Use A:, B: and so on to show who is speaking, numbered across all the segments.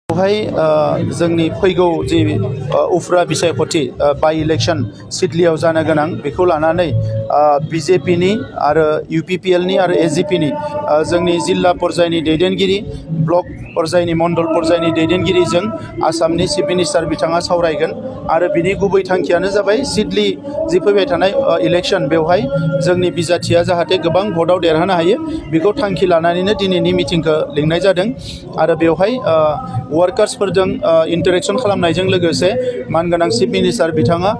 A: जोंनि फैगौ जि उफ्रा बिसायख'थि बाइ इलेक्शन सिडलियाव जानो गोनां बेखौ लानानै बिजेपिनि आरो इउपिपिएलनि आरो एजिपिनि जोंनि जिल्ला पर्यायनि दैदेनगिरि ब्लक पर्यायनि मण्डल पर्यायनि दैदेनगिरिजों आसामनि चिफ मिनिस्टार बिथाङा सावरायगोन आरो बिनि गुबै थांखियानो जाबाय सिडली जि फैबाय थानाय इलेक्शन बेवहाय जोंनि बिजाथिया जाहाथे गोबां भटआव देरहानो हायो बेखौ थांखि लानानैनो दिनैनि मिटिंखौ लिंनाय जादों आरो बेवहाय वर्कार्सफोरजों इन्टारेक्शन खालामनायजों लोगोसे मानगोनां चिफ मिनिस्टार बिथाङा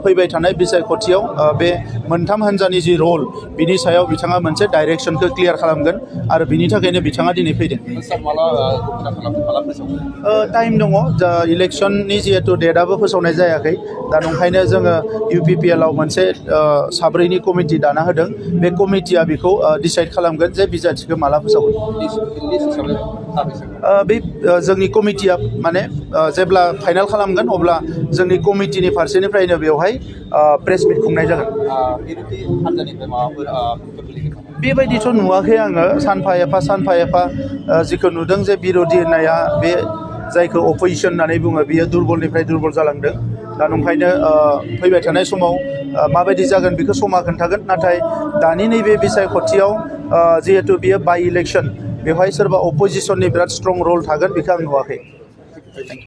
A: फैबाय थानाय बिसायख'थियाव बे मोनथाम हान्जानि जि रल बिनि सायाव बिथाङा मोनसे डाइरेक्शनखौ क्लियार खालामगोन आरो बिनि थाखायनो बिथाङा दिनै फैदों। टाइम दङ जा इलेक्शननि जिहेतु डेटआबो फोसावनाय जायाखै दा नंखायनो जोङो इउपिपिएलआव मोनसे साब्रैनि कमिटि दाना होदों बे कमिटिया बेखौ डिसाइड खालामगोन जे बिजाथिखौ माला फोसावगोन। बे जोंनि कमिटिया माने जेब्ला फाइनाल खालामगोन अब्ला जोंनि कमिटिनि फारसेनिफ्रायनो बेवहाय प्रेस मिट खुंनाय जागोन। बेबायदिथ' नुवाखै आङो सानफा एफा जिखौ नुदों जे बिर'धि होननाया बे जायखौ अपोजिशन होननानै बुङो बियो दुरबलनिफ्राय दुरबल जालांदों दा नंखायनो फैबाय थानाय समाव माबायदि जागोन बेखौ समा खोन्थागोन नाथाय दानि नैबे बिसायख'थियाव जिहेतु बियो बाइ इलेक्शन बेवहाय सोरबा अपोजिशननि बिराद स्ट्रं रल थागोन बेखौ आं नुवाखै।